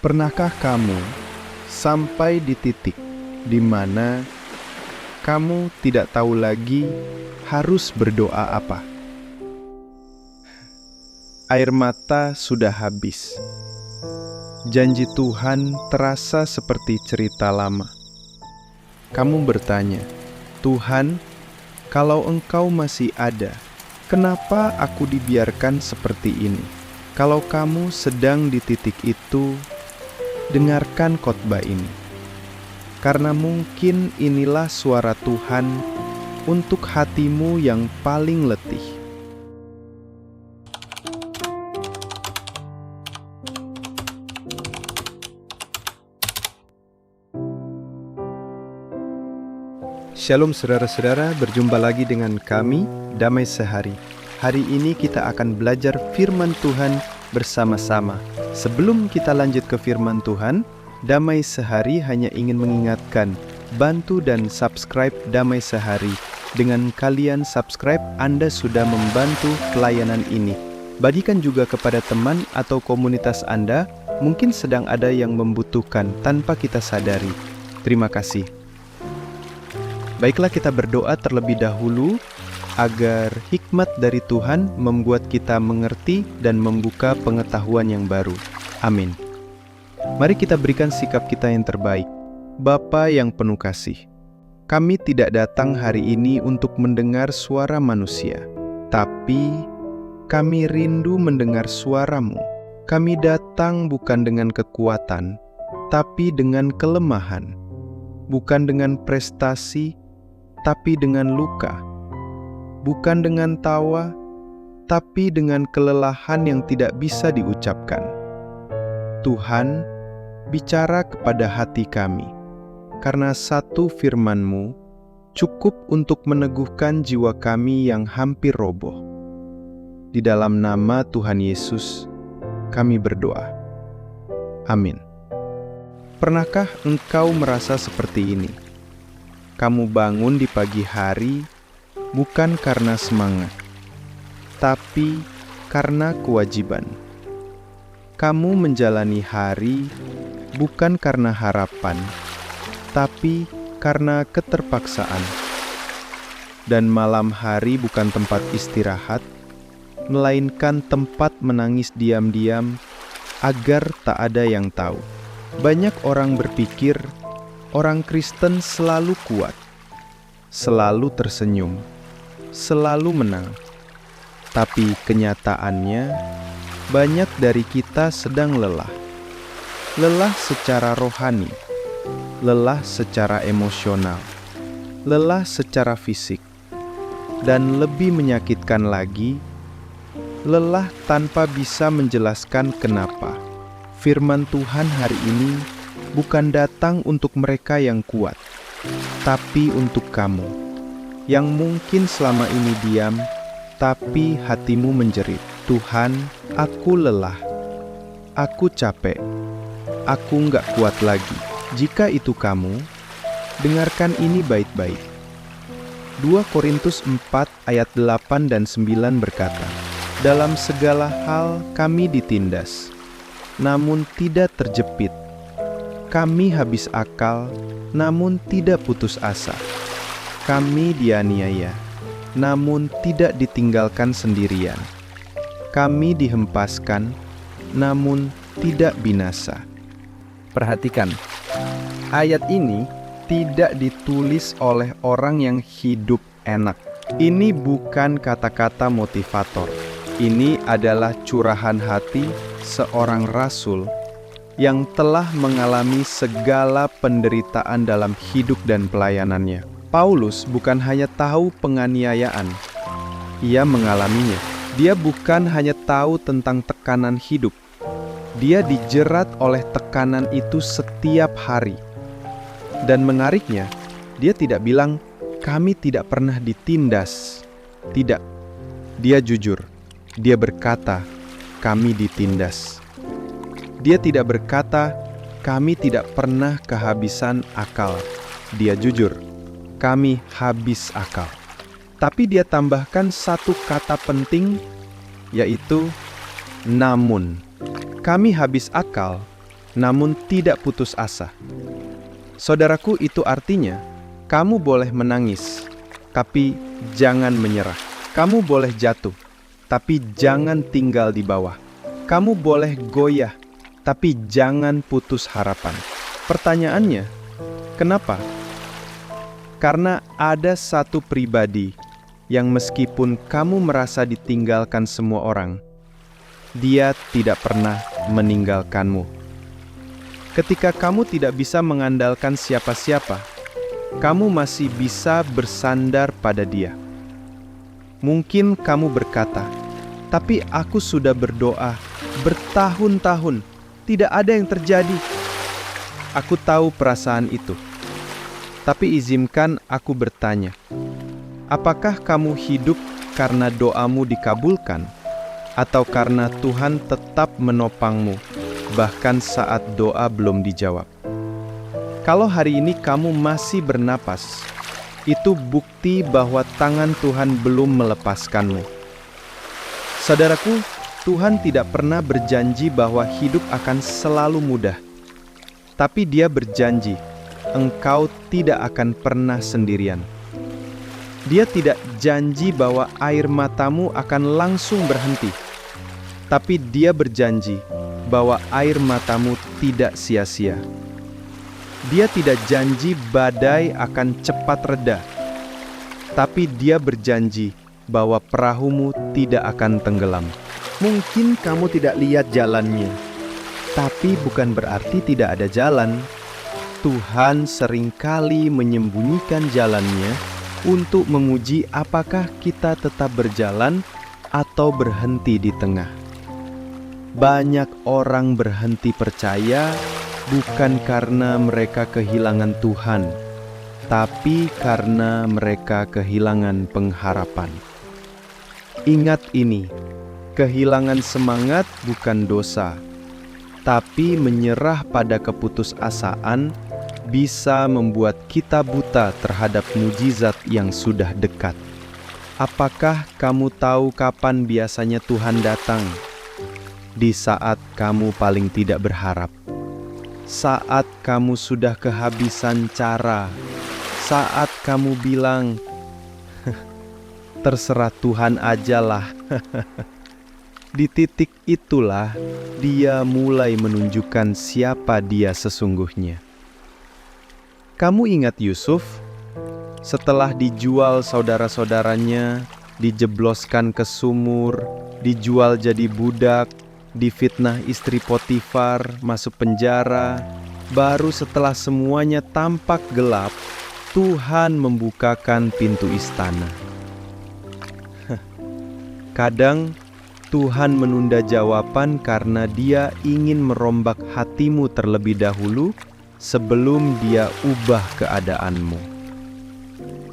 Pernahkah kamu sampai di titik di mana kamu tidak tahu lagi harus berdoa apa? Air mata sudah habis. Janji Tuhan terasa seperti cerita lama. Kamu bertanya, "Tuhan, kalau Engkau masih ada, kenapa aku dibiarkan seperti ini?" Kalau kamu sedang di titik itu, dengarkan khotbah ini. Karena mungkin inilah suara Tuhan untuk hatimu yang paling letih. Shalom saudara-saudara, berjumpa lagi dengan kami, Damai Sehari. Hari ini kita akan belajar firman Tuhan bersama-sama. Sebelum kita lanjut ke firman Tuhan, Damai Sehari hanya ingin mengingatkan, bantu dan subscribe Damai Sehari. Dengan kalian subscribe, Anda sudah membantu pelayanan ini. Bagikan juga kepada teman atau komunitas Anda, mungkin sedang ada yang membutuhkan tanpa kita sadari. Terima kasih. Baiklah, kita berdoa terlebih dahulu agar hikmat dari Tuhan membuat kita mengerti dan membuka pengetahuan yang baru. Amin. Mari kita berikan sikap kita yang terbaik. Bapa yang penuh kasih, kami tidak datang hari ini untuk mendengar suara manusia, tapi kami rindu mendengar suara-Mu. Kami datang bukan dengan kekuatan, tapi dengan kelemahan, bukan dengan prestasi, tapi dengan luka, bukan dengan tawa, tapi dengan kelelahan yang tidak bisa diucapkan. Tuhan, bicara kepada hati kami, karena satu firman-Mu cukup untuk meneguhkan jiwa kami yang hampir roboh. Di dalam nama Tuhan Yesus, kami berdoa. Amin. Pernahkah engkau merasa seperti ini? Kamu bangun di pagi hari bukan karena semangat, tapi karena kewajiban. Kamu menjalani hari bukan karena harapan, tapi karena keterpaksaan. Dan malam hari bukan tempat istirahat, melainkan tempat menangis diam-diam agar tak ada yang tahu. Banyak orang berpikir orang Kristen selalu kuat, selalu tersenyum, selalu menang. Tapi kenyataannya, banyak dari kita sedang lelah. Lelah secara rohani, lelah secara emosional, lelah secara fisik, dan lebih menyakitkan lagi, lelah tanpa bisa menjelaskan kenapa. Firman Tuhan hari ini bukan datang untuk mereka yang kuat, tapi untuk kamu, yang mungkin selama ini diam, tapi hatimu menjerit, "Tuhan, aku lelah, aku capek, aku nggak kuat lagi." Jika itu kamu, dengarkan ini baik-baik. 2 Korintus 4 ayat 8 dan 9 berkata, "Dalam segala hal kami ditindas, namun tidak terjepit. Kami habis akal, namun tidak putus asa. Kami dianiaya, namun tidak ditinggalkan sendirian. Kami dihempaskan, namun tidak binasa." Perhatikan, ayat ini tidak ditulis oleh orang yang hidup enak. Ini bukan kata-kata motivator. Ini adalah curahan hati seorang rasul yang telah mengalami segala penderitaan dalam hidup dan pelayanannya. Paulus bukan hanya tahu penganiayaan, ia mengalaminya. Dia bukan hanya tahu tentang tekanan hidup, dia dijerat oleh tekanan itu setiap hari. Dan menariknya, dia tidak bilang, "Kami tidak pernah ditindas." Tidak, dia jujur. Dia berkata, "Kami ditindas." Dia tidak berkata, "Kami tidak pernah kehabisan akal." Dia jujur, "Kami habis akal." Tapi dia tambahkan satu kata penting, yaitu namun. Kami habis akal, namun tidak putus asa. Saudaraku, itu artinya kamu boleh menangis, tapi jangan menyerah. Kamu boleh jatuh, tapi jangan tinggal di bawah. Kamu boleh goyah, tapi jangan putus harapan. Pertanyaannya, kenapa? Karena ada satu pribadi yang meskipun kamu merasa ditinggalkan semua orang, dia tidak pernah meninggalkanmu. Ketika kamu tidak bisa mengandalkan siapa-siapa, kamu masih bisa bersandar pada Dia. Mungkin kamu berkata, "Tapi aku sudah berdoa bertahun-tahun, tidak ada yang terjadi." Aku tahu perasaan itu. Tapi izinkan aku bertanya, apakah kamu hidup karena doamu dikabulkan, atau karena Tuhan tetap menopangmu, bahkan saat doa belum dijawab? Kalau hari ini kamu masih bernapas, itu bukti bahwa tangan Tuhan belum melepaskanmu. Saudaraku, Tuhan tidak pernah berjanji bahwa hidup akan selalu mudah. Tapi Dia berjanji, engkau tidak akan pernah sendirian. Dia tidak janji bahwa air matamu akan langsung berhenti. Tapi Dia berjanji bahwa air matamu tidak sia-sia. Dia tidak janji badai akan cepat reda. Tapi Dia berjanji bahwa perahumu tidak akan tenggelam. Mungkin kamu tidak lihat jalannya, tapi bukan berarti tidak ada jalan. Tuhan seringkali menyembunyikan jalannya untuk menguji apakah kita tetap berjalan atau berhenti di tengah. Banyak orang berhenti percaya bukan karena mereka kehilangan Tuhan, tapi karena mereka kehilangan pengharapan. Ingat ini, kehilangan semangat bukan dosa, tapi menyerah pada keputusasaan bisa membuat kita buta terhadap mujizat yang sudah dekat. Apakah kamu tahu kapan biasanya Tuhan datang? Di saat kamu paling tidak berharap. Saat kamu sudah kehabisan cara. Saat kamu bilang, terserah Tuhan ajalah. Di titik itulah Dia mulai menunjukkan siapa Dia sesungguhnya. Kamu ingat Yusuf? Setelah dijual saudara-saudaranya, dijebloskan ke sumur, dijual jadi budak, difitnah istri Potifar, masuk penjara, baru setelah semuanya tampak gelap, Tuhan membukakan pintu istana. Kadang Tuhan menunda jawaban karena Dia ingin merombak hatimu terlebih dahulu sebelum Dia ubah keadaanmu.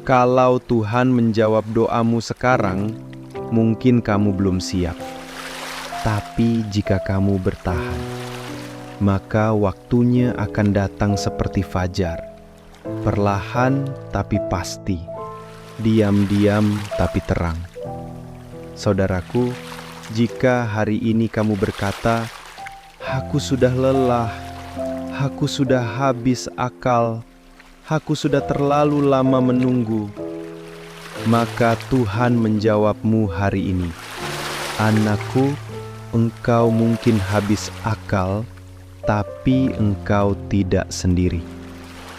Kalau Tuhan menjawab doamu sekarang, mungkin kamu belum siap. Tapi jika kamu bertahan, maka waktunya akan datang seperti fajar. Perlahan tapi pasti, diam-diam tapi terang. Saudaraku, jika hari ini kamu berkata, "Aku sudah lelah, aku sudah habis akal, aku sudah terlalu lama menunggu," maka Tuhan menjawabmu hari ini, "Anakku, engkau mungkin habis akal, tapi engkau tidak sendiri.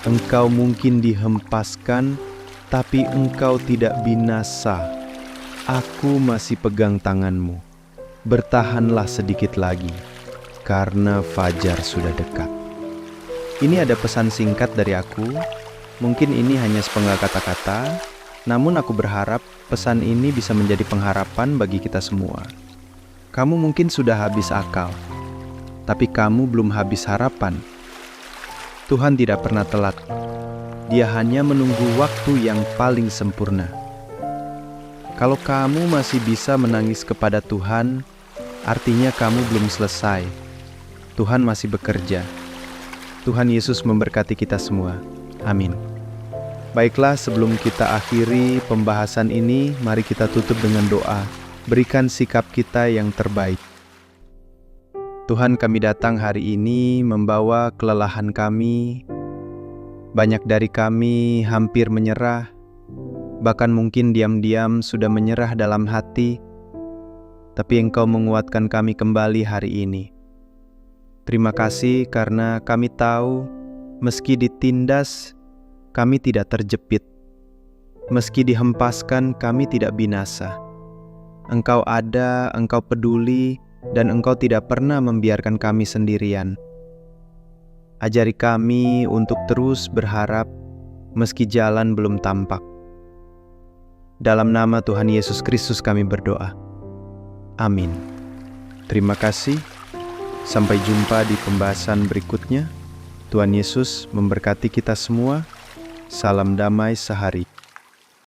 Engkau mungkin dihempaskan, tapi engkau tidak binasa. Aku masih pegang tanganmu. Bertahanlah sedikit lagi, karena fajar sudah dekat." Ini ada pesan singkat dari aku. Mungkin ini hanya sepenggal kata-kata, namun aku berharap pesan ini bisa menjadi pengharapan bagi kita semua. Kamu mungkin sudah habis akal, tapi kamu belum habis harapan. Tuhan tidak pernah telat. Dia hanya menunggu waktu yang paling sempurna. Kalau kamu masih bisa menangis kepada Tuhan, artinya kamu belum selesai. Tuhan masih bekerja. Tuhan Yesus memberkati kita semua. Amin. Baiklah, sebelum kita akhiri pembahasan ini, mari kita tutup dengan doa. Berikan sikap kita yang terbaik. Tuhan, kami datang hari ini membawa kelelahan kami. Banyak dari kami hampir menyerah, bahkan mungkin diam-diam sudah menyerah dalam hati, tapi Engkau menguatkan kami kembali hari ini. Terima kasih karena kami tahu meski ditindas, kami tidak terjepit. Meski dihempaskan, kami tidak binasa. Engkau ada, Engkau peduli, dan Engkau tidak pernah membiarkan kami sendirian. Ajari kami untuk terus berharap meski jalan belum tampak. Dalam nama Tuhan Yesus Kristus kami berdoa. Amin. Terima kasih. Sampai jumpa di pembahasan berikutnya. Tuhan Yesus memberkati kita semua. Salam damai sehari.